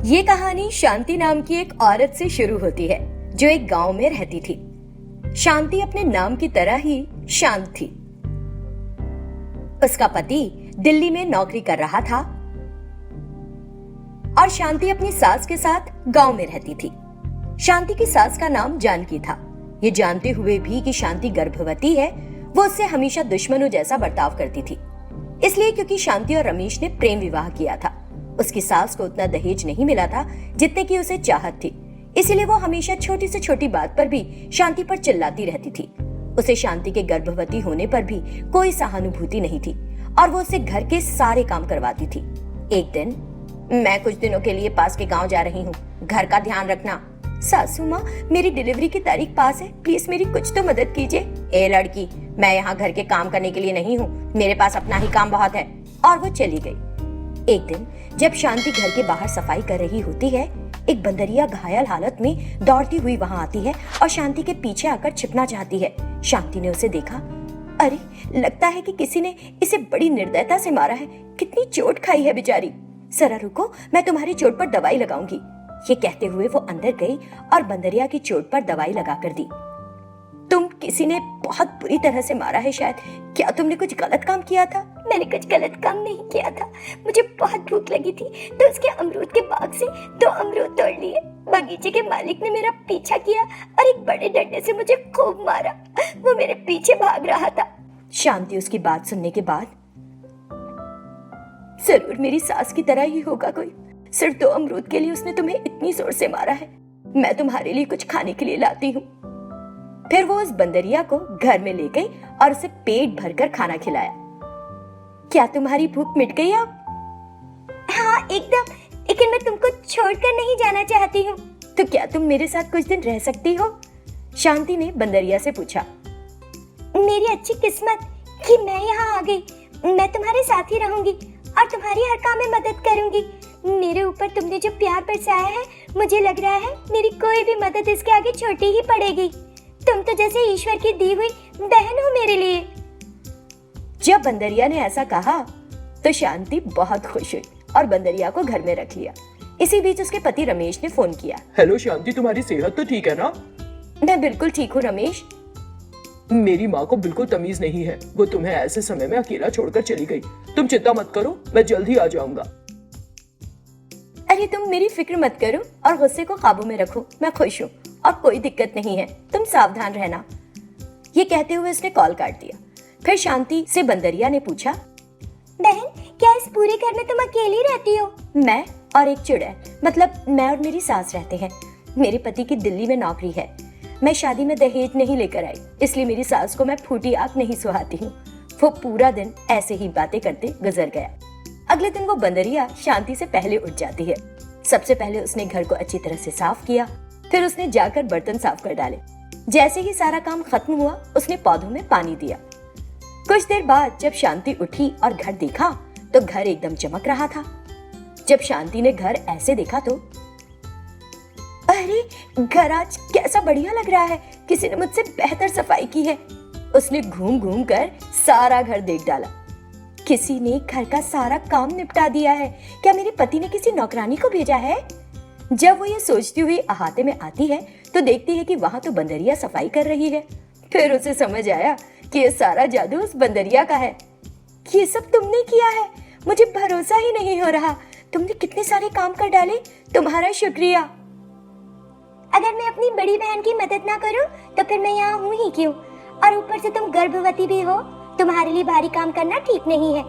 ये कहानी शांति नाम की एक औरत से शुरू होती है जो एक गांव में रहती थी। शांति अपने नाम की तरह ही शांत थी। उसका पति दिल्ली में नौकरी कर रहा था और शांति अपनी सास के साथ गांव में रहती थी। शांति की सास का नाम जानकी था। ये जानते हुए भी कि शांति गर्भवती है, वो उससे हमेशा दुश्मनों जैसा बर्ताव करती थी। इसलिए क्योंकि शांति और रमेश ने प्रेम विवाह किया था। उसकी सास को उतना दहेज नहीं मिला था जितने की उसे चाहत थी, इसीलिए वो हमेशा छोटी से छोटी बात पर भी शांति पर चिल्लाती रहती थी। उसे शांति के गर्भवती होने पर भी कोई सहानुभूति नहीं थी और वो उसे घर के सारे काम करवाती थी। एक दिन, मैं कुछ दिनों के लिए पास के गांव जा रही हूँ, घर का ध्यान रखना। सासू माँ, मेरी डिलीवरी की तारीख पास है, प्लीज मेरी कुछ तो मदद कीजिए। ए लड़की, मैं यहाँ घर के काम करने के लिए नहीं हूँ, मेरे पास अपना ही काम बहुत है। और वो चली गई। एक दिन जब शांति घर के बाहर सफाई कर रही होती है, एक बंदरिया घायल हालत में दौड़ती हुई वहां आती है और शांति के पीछे आकर छिपना चाहती है। शांति ने उसे देखा। अरे, लगता है कि किसी ने इसे बड़ी निर्दयता से मारा है। कितनी चोट खाई है बेचारी। जरा रुको, मैं तुम्हारी चोट पर दवाई लगाऊंगी। ये कहते हुए वो अंदर गई और बंदरिया की चोट पर दवाई लगाकर दी। तुम किसी ने बहुत बुरी तरह से मारा है शायद। क्या तुमने कुछ गलत काम किया था? मैंने कुछ गलत काम नहीं किया था। मुझे बहुत भूख लगी थी तो उसके अमरूद के बाग से 2 अमरूद तोड़ लिए। बगीचे के मालिक ने मेरा पीछा किया और एक बड़े डंडे से मुझे खूब मारा। वो मेरे पीछे भाग रहा था। शांति उसकी बात सुनने के बाद, जरूर मेरी सास की तरह ही होगा कोई। सिर्फ 2 अमरूद के लिए उसने तुम्हें इतनी जोर से मारा है। मैं तुम्हारे लिए कुछ खाने के लिए लाती हूँ। फिर वो उस बंदरिया को घर में ले गई और उसे पेट भरकर खाना खिलाया। क्या तुम्हारी भूख मिट गई अब? हाँ, एकदम। लेकिन मैं तुमको छोड़कर नहीं जाना चाहती हूँ। तो क्या तुम मेरे साथ कुछ दिन रह सकती हो? शांति ने बंदरिया से पूछा। मेरी अच्छी किस्मत कि मैं यहाँ आ गई। मैं तुम्हारे साथ ही रहूंगी और तुम्हारी हर काम में मदद करूंगी। मेरे ऊपर तुमने जो प्यार बरसाया है, मुझे लग रहा है मेरी कोई भी मदद इसके आगे छोटी ही पड़ेगी। तुम तो जैसे ईश्वर की दी हुई बहन हो मेरे लिए। जब बंदरिया ने ऐसा कहा तो शांति बहुत खुश हुई और बंदरिया को घर में रख लिया। इसी बीच उसके पति रमेश ने फोन किया। हेलो शांति, तुम्हारी सेहत तो ठीक है ना? मैं बिल्कुल ठीक हूँ रमेश। मेरी माँ को बिल्कुल तमीज नहीं है, वो तुम्हें ऐसे समय में अकेला छोड़कर चली गई। तुम चिंता मत करो, मैं जल्द ही आ जाऊंगा। अरे तुम मेरी फिक्र मत करो और गुस्से को काबू में रखो। मैं खुश हूँ और कोई दिक्कत नहीं है, तुम सावधान रहना। ये कहते हुए उसने कॉल काट दिया। फिर शांति से बंदरिया ने पूछा, बहन, क्या इस पूरे घर में तुम अकेली रहती हो? मैं और एक चुड़ैल, मतलब मैं और मेरी सास रहते हैं। मेरे पति की दिल्ली में नौकरी है। मैं शादी में दहेज नहीं लेकर आई, इसलिए मेरी सास को मैं फूटी आंख नहीं सुहाती हूँ। वो पूरा दिन ऐसे ही बातें करते गुजर गया। अगले दिन वो बंदरिया शांति से पहले उठ जाती है। सबसे पहले उसने घर को अच्छी तरह से साफ किया, फिर उसने जाकर बर्तन साफ कर डाले। जैसे ही सारा काम खत्म हुआ, उसने पौधों में पानी दिया। कुछ देर बाद जब शांति उठी और घर देखा तो घर एकदम चमक रहा था। जब शांति ने घर ऐसे देखा तो, अरे, घर आज कैसा बढ़िया लग रहा है, किसी ने मुझसे बेहतर सफाई की है। उसने घूम घूम कर सारा घर देख डाला। किसी ने घर का सारा काम निपटा दिया है। क्या मेरे पति ने किसी नौकरानी को भेजा है? जब वो ये सोचती हुई अहाते में आती है तो देखती है कि वहां तो बंदरिया सफाई कर रही है। फिर उसे समझ आया कि ये सारा जादू उस बंदरिया का है। ये सब तुमने किया है, मुझे भरोसा ही नहीं हो रहा। तुमने कितने सारे काम कर डाले, तुम्हारा शुक्रिया। अगर मैं अपनी बड़ी बहन की मदद ना करूं तो फिर मैं यहाँ हूँ ही क्यों? और ऊपर से तुम गर्भवती भी हो, तुम्हारे लिए भारी काम करना ठीक नहीं है।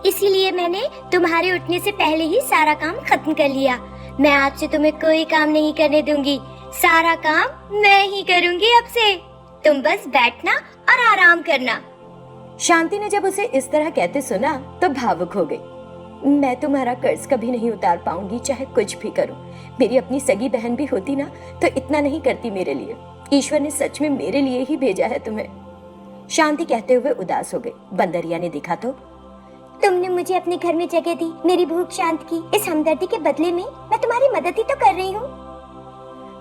इसीलिए मैंने तुम्हारे उठने से पहले ही सारा काम खत्म कर लिया। मैं आज से तुम्हें कोई काम नहीं करने दूंगी। सारा काम मैं ही करूंगी अब से। तुम बस बैठना और आराम करना। शांति ने जब उसे इस तरह कहते सुना तो भावुक हो गई। मैं तुम्हारा कर्ज कभी नहीं उतार पाऊंगी, चाहे कुछ भी करूं। मेरी अपनी सगी बहन भी होती ना तो इतना नहीं करती मेरे लिए। ईश्वर ने सच में मेरे लिए ही भेजा है तुम्हें। शांति कहते हुए उदास हो गई। बंदरिया ने देखा तो, तुमने मुझे अपने घर में जगह दी, मेरी भूख शांत की। इस हमदर्दी के बदले में मैं तुम्हारी मदद ही तो कर रही हूँ।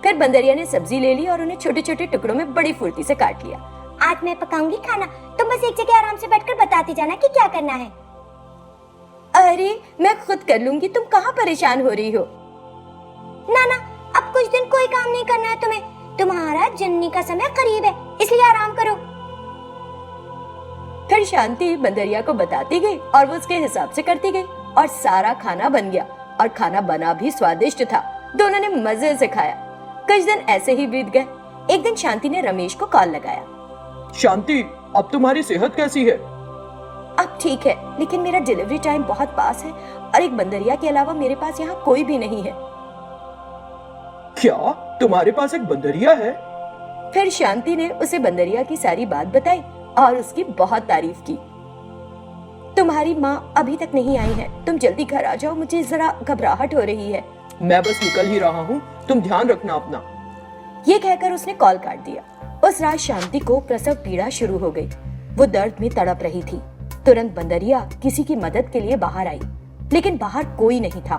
फिर बंदरिया ने सब्जी ले ली और उन्हें छोटे छोटे टुकड़ों में बड़ी फुर्ती से काट लिया। आज मैं पकाऊंगी खाना, तुम बस एक जगह आराम से बैठकर बताते जाना कि क्या करना है। अरे, मैं खुद कर लूंगी, तुम कहाँ परेशान हो रही हो? ना ना, अब कुछ दिन कोई काम नहीं करना है तुम्हें। तुम्हारा जननी का समय करीब है, इसलिए आराम करो। फिर शांति बंदरिया को बताती गई और वो उसके हिसाब से करती गई और सारा खाना बन गया और खाना बना भी स्वादिष्ट था। दोनों ने मजे से खाया। कुछ दिन ऐसे ही बीत गए। एक दिन शांति ने रमेश को कॉल लगाया। शांति, अब तुम्हारी सेहत कैसी है? अब ठीक है, लेकिन मेरा डिलीवरी टाइम बहुत पास है और एक बंदरिया के अलावा मेरे पास यहाँ कोई भी नहीं है। क्या तुम्हारे पास एक बंदरिया है? फिर शांति ने उसे बंदरिया की सारी बात बताई और उसकी बहुत तारीफ की। तुम्हारी माँ अभी तक नहीं आई है, तुम जल्दी घर आ जाओ, मुझे जरा घबराहट हो रही है। मैं बस निकल ही रहा हूँ, तुम ध्यान रखना अपना। ये कहकर उसने कॉल काट दिया। उस रात शांति को प्रसव पीड़ा शुरू हो गई। वो दर्द में तड़प रही थी। तुरंत बंदरिया किसी की मदद के लिए बाहर आई, लेकिन बाहर कोई नहीं था।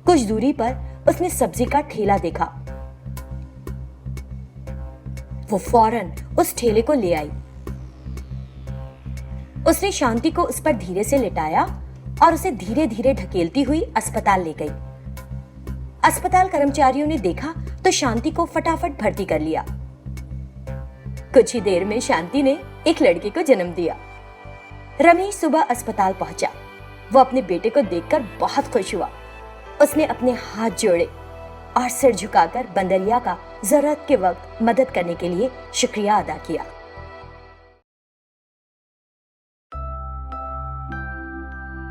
कुछ दूरी पर उसने सब्जी का ठेला देखा। वो फौरन उस ठेले को ले आई। उसने शांति को उस पर धीरे से लिटाया और उसे धीरे धीरे ढकेलती हुई अस्पताल ले गई। अस्पताल कर्मचारियों ने देखा तो शांति को फटाफट भर्ती कर लिया। कुछ ही देर में शांति ने एक लड़के को जन्म दिया। रमेश सुबह अस्पताल पहुंचा। वो अपने बेटे को देखकर बहुत खुश हुआ। उसने अपने हाथ जोड़े और सिर झुकाकर बंदरिया का जरूरत के वक्त मदद करने के लिए शुक्रिया अदा किया।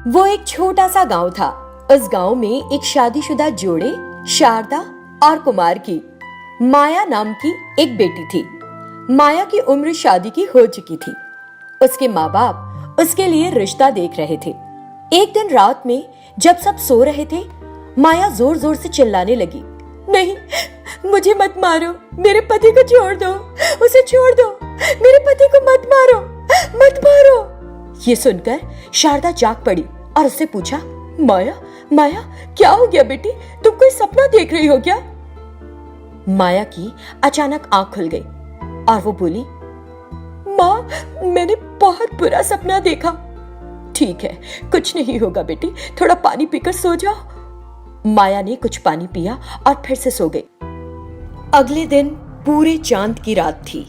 वो एक छोटा सा गांव था। उस गांव में एक शादीशुदा जोड़े शारदा और कुमार की माया नाम की एक बेटी थी। माया की उम्र शादी की हो चुकी थी। उसके माँ बाप उसके लिए रिश्ता देख रहे थे। एक दिन रात में जब सब सो रहे थे, माया जोर जोर से चिल्लाने लगी, नहीं, मुझे मत मारो, मेरे पति को छोड़ दो, उसे छोड़ दो, मेरे पति को मत मारो, मत मारो। ये सुनकर शारदा जाग पड़ी और उससे पूछा, माया, माया, क्या हो गया बेटी? तुम कोई सपना देख रही हो क्या? माया की अचानक आंख खुल गई और वो बोली, माँ, मैंने बहुत बुरा सपना देखा। ठीक है, कुछ नहीं होगा बेटी, थोड़ा पानी पीकर सो जाओ। माया ने कुछ पानी पिया और फिर से सो गई। अगले दिन पूरे चांद की रात थी।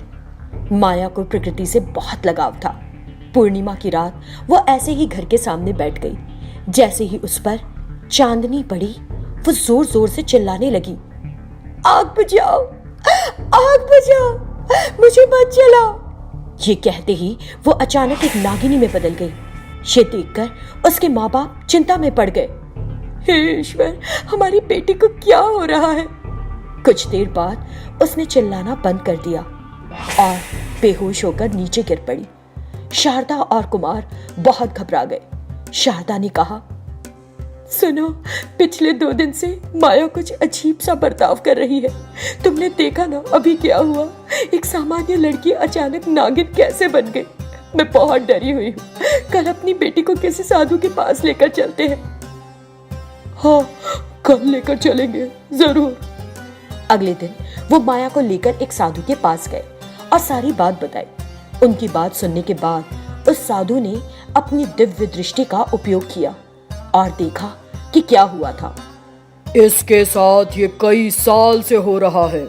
माया को प्रकृति से बहुत लगाव था। पूर्णिमा की रात वो ऐसे ही घर के सामने बैठ गई। जैसे ही उस पर चांदनी पड़ी, वो जोर जोर से चिल्लाने लगी, आग बुझाओ, आग बुझाओ, मुझे मत जलाओ। ये कहते ही वो अचानक एक नागिनी में बदल गई। ये देखकर उसके माँ बाप चिंता में पड़ गए। हे ईश्वर, हमारी बेटी को क्या हो रहा है? कुछ देर बाद उसने चिल्लाना बंद कर दिया और बेहोश होकर नीचे गिर पड़ी। शारदा और कुमार बहुत घबरा गए। शारदा ने कहा, सुनो, पिछले 2 दिन से माया कुछ अजीब सा बर्ताव कर रही है। तुमने देखा ना अभी क्या हुआ? एक सामान्य लड़की अचानक नागिन कैसे बन गई। मैं बहुत डरी हुई हूँ। कल अपनी बेटी को किसी साधु के पास लेकर चलते हैं। हाँ, कल लेकर चलेंगे जरूर। अगले दिन वो माया को लेकर एक साधु के पास गए और सारी बात बताई। उनकी बात सुनने के बाद उस साधु ने अपनी दिव्य दृष्टि का उपयोग किया और देखा कि क्या हुआ था। इसके साथ ये कई साल से हो रहा है।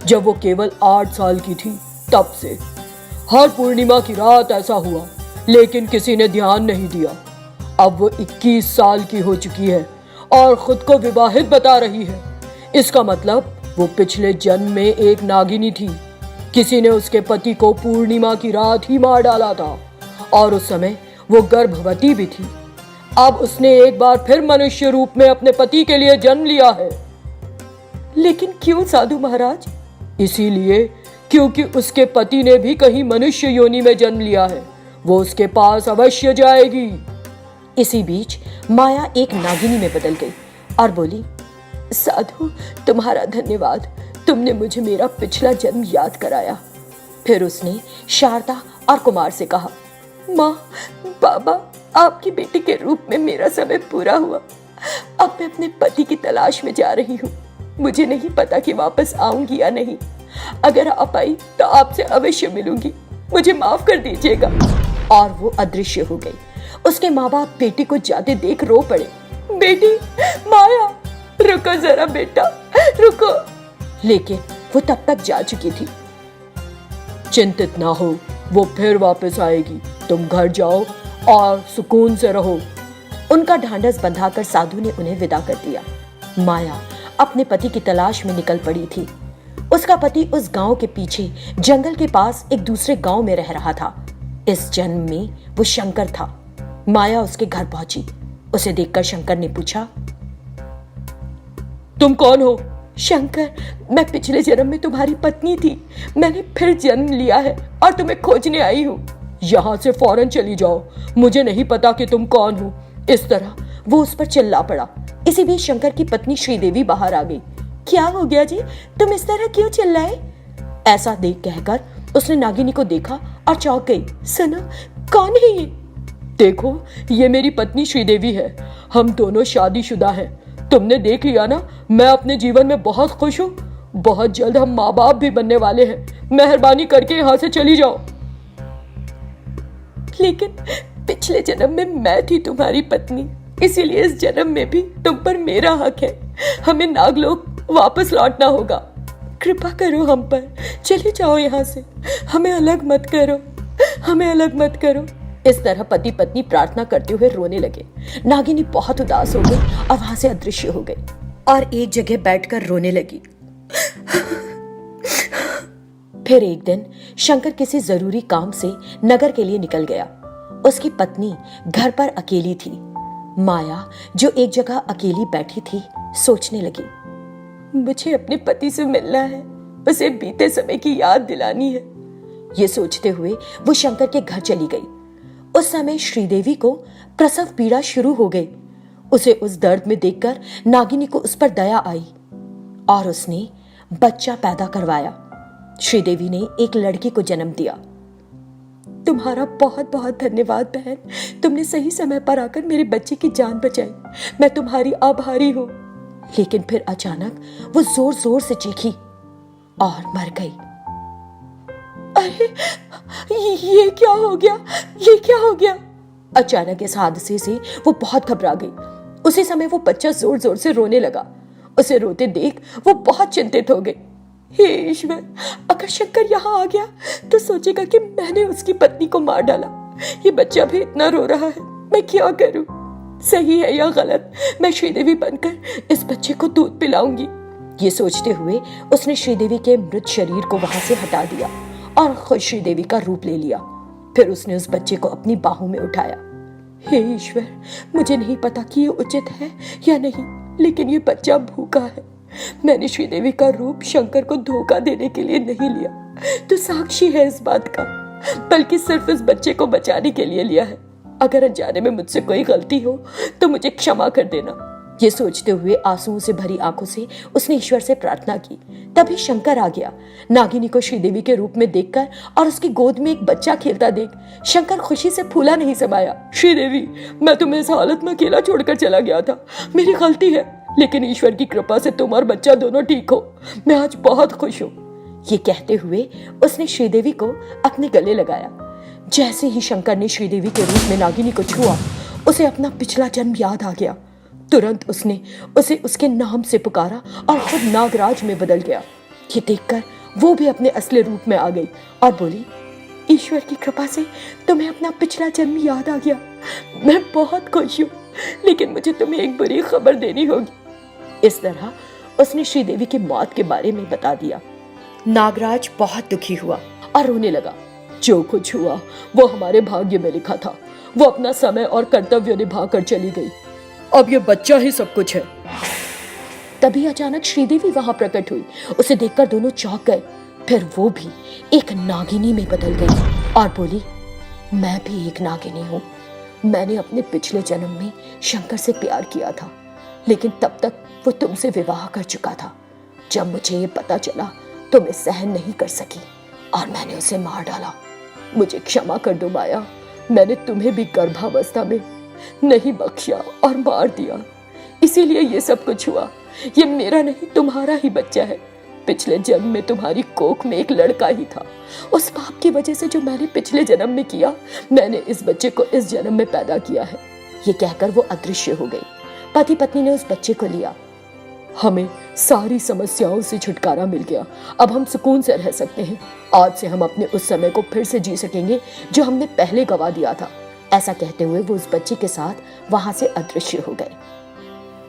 जब वो केवल 8 साल की थी तब से हर पूर्णिमा की रात ऐसा हुआ, लेकिन किसी ने ध्यान नहीं दिया। अब वो 21 साल की हो चुकी है और खुद को विवाहित बता रही है। इसका मतलब वो पिछले जन्म में एक नागिनी थी। किसी ने उसके पति को पूर्णिमा की रात ही मार डाला था और उस समय वो गर्भवती भी थी। अब उसने एक बार फिर मनुष्य रूप में अपने पति के लिए जन्म लिया है। लेकिन क्यों साधु महाराज? इसीलिए क्योंकि उसके पति ने भी कहीं मनुष्य योनि में जन्म लिया है। वो उसके पास अवश्य जाएगी। इसी बीच माया एक नागिनी में बदल गई और बोली, साधु, तुम्हारा धन्यवाद, तुमने मुझे मेरा पिछला जन्म याद कराया। फिर उसने शारदा और कुमार से कहा, माँ, बाबा, आपकी बेटी के रूप में मेरा समय पूरा हुआ। अब मैं अपने पति की तलाश में जा रही हूँ। मुझे नहीं पता कि वापस आऊंगी या नहीं। अगर आप आई तो आपसे अवश्य मिलूंगी। मुझे माफ कर दीजिएगा। और वो अदृश्य हो गई। उसके माँ बाप बेटी को जाते देख रो पड़े। बेटी, माया, रुको जरा बेटा, रुको। लेकिन वो तब तक जा चुकी थी। चिंतित ना हो, वो फिर वापस आएगी। तुम घर जाओ और सुकून से रहो। उनका ढांढस बंधाकर साधु ने उन्हें विदा कर दिया। माया अपने पति की तलाश में निकल पड़ी थी। उसका पति उस गांव के पीछे जंगल के पास एक दूसरे गांव में रह रहा था। इस जन्म में वो शंकर था। माया उसके घर पहुंची। उसे देखकर शंकर ने पूछा, तुम कौन हो? शंकर, मैं पिछले जन्म में तुम्हारी पत्नी थी। मैंने फिर जन्म लिया है और तुम्हें खोजने आई हूँ। यहाँ से फौरन चली जाओ, मुझे नहीं पता कि तुम कौन हो। इस तरह वो उस पर चिल्ला पड़ा। इसी बीच शंकर की पत्नी श्रीदेवी बाहर आ गई। क्या हो गया जी, तुम इस तरह क्यों चिल्लाए? ऐसा देख कहकर उसने नागिनी को देखा और चौंक गई। सुनो, कौन है ये? देखो, ये मेरी पत्नी श्रीदेवी है। हम दोनों शादीशुदा हैं। तुमने देख लिया ना, मैं अपने जीवन में बहुत खुश हूँ। बहुत जल्द हम माँ बाप भी बनने वाले हैं। मेहरबानी करके यहाँ से चली जाओ। लेकिन पिछले जन्म में मैं थी तुम्हारी पत्नी, इसीलिए इस जन्म में भी तुम पर मेरा हक है। हमें नागलोक वापस लौटना होगा। कृपा करो हम पर, चले जाओ यहाँ से। हमें अलग मत करो, हमें अलग मत करो। इस तरह पति पत्नी प्रार्थना करते हुए रोने लगे। नागिनी बहुत उदास हो गई और वहां से अदृश्य हो गई और एक जगह बैठकर रोने लगी। फिर एक दिन शंकर किसी जरूरी काम से नगर के लिए निकल गया। उसकी पत्नी घर पर अकेली थी। माया, जो एक जगह अकेली बैठी थी, सोचने लगी, मुझे अपने पति से मिलना है, उसे बीते समय की याद दिलानी है। ये सोचते हुए वो शंकर के घर चली गई। उस समय श्रीदेवी को प्रसव पीड़ा शुरू हो गई। उसे उस दर्द में देखकर नागिनी को उस पर दया आई और उसने बच्चा पैदा करवाया। श्रीदेवी ने एक लड़की को जन्म दिया। तुम्हारा बहुत बहुत धन्यवाद बहन, तुमने सही समय पर आकर मेरे बच्चे की जान बचाई। मैं तुम्हारी आभारी हूं। लेकिन फिर अचानक वो जोर जोर से चीखी और मर गई। अरे, ये क्या हो गया? ये क्या हो गया? अचानक इस हादसे से वो बहुत घबरा गई। उसी समय वो बच्चा जोर जोर से रोने लगा। उसे रोते देख वो बहुत चिंतित हो गई। हे ईश्वर, अगर शंकर यहाँ आ गया तो सोचेगा कि मैंने उसकी पत्नी को मार डाला। ये बच्चा भी इतना रो रहा है, मैं क्या करूं? सही है या गलत? मैं श्रीदेवी बनकर इस बच्चे को दूध पिलाऊंगी। ये सोचते हुए उसने श्रीदेवी के मृत शरीर को वहां से हटा दिया और खुद श्रीदेवी का रूप ले लिया। फिर उसने उस बच्चे को अपनी बाहों में उठाया। हे ईश्वर, मुझे नहीं पता कि ये उचित है या नहीं, लेकिन ये बच्चा भूखा है। मैंने श्रीदेवी का रूप शंकर को धोखा देने के लिए नहीं लिया, तो साक्षी है इस बात का, बल्कि सिर्फ इस बच्चे को बचाने के लिए लिया है। अगर अनजाने में मुझसे कोई गलती हो तो मुझे क्षमा कर देना। ये सोचते हुए आंसुओं से भरी आंखों से उसने ईश्वर से प्रार्थना की। तभी शंकर आ गया। नागिनी को श्रीदेवी के रूप में देखकर और उसकी गोद में एक बच्चा खेलता देख शंकर खुशी से फूला नहीं समाया। श्रीदेवी, मैं तुम्हें इस हालत में अकेला छोड़कर चला गया था, मेरी गलती है, लेकिन ईश्वर की कृपा से तुम और बच्चा दोनों ठीक हो। मैं आज बहुत खुश हूँ। ये कहते हुए उसने श्रीदेवी को अपने गले लगाया। जैसे ही शंकर ने श्रीदेवी के रूप में नागिनी को छुआ, उसे अपना पिछला जन्म याद आ गया। तुरंत उसने उसे उसके नाम से पुकारा और खुद नागराज में बदल गया। ये देखकर वो भी अपने असली रूप में आ गई और बोली, ईश्वर की कृपा से तुम्हें अपना पिछला जन्म याद आ गया। मैं बहुत खुश हूँ, लेकिन मुझे तुम्हें एक बुरी खबर देनी होगी। इस तरह उसने श्रीदेवी की मौत के बारे में बता दिया। नागराज बहुत दुखी हुआ और रोने लगा। जो कुछ हुआ वो हमारे भाग्य में लिखा था। वो अपना समय और कर्तव्य निभाकर चली गई। अब ये बच्चा ही सब कुछ है। तभी अचानक श्रीदेवी वहां प्रकट हुई। उसे देखकर दोनों चौंक गए। फिर वो भी एक नागिनी में बदल गई और बोली, मैं भी एक नागिनी हूँ। मैंने अपने पिछले जन्म में शंकर से प्यार किया था, लेकिन तब तक वो तुमसे विवाह कर चुका था। जब मुझे ये पता चला तो मैं सहन नहीं कर सकी और मैंने उसे मार डाला। मुझे क्षमा कर दो माया, मैंने तुम्हें भी गर्भावस्था में नहीं बख्शा और मार दिया, इसीलिए ये सब कुछ हुआ। ये मेरा नहीं, तुम्हारा ही बच्चा है। पिछले जन्म में तुम्हारी कोख में एक लड़का ही था। उस पाप की वजह से जो मैंने पिछले जन्म में किया, मैंने इस बच्चे को इस जन्म में पैदा किया है। ये कहकर वो अदृश्य हो गई। पति पत्नी ने उस बच्चे को लिया हमें सारी समस्याओं से छुटकारा मिल गया। अब हम सुकून से रह सकते हैं। आज से हम अपने उस समय को फिर से जी सकेंगे जो हमने पहले गवा दिया था। ऐसा कहते हुए वो उस बच्ची के साथ वहां से अदृश्य हो गए।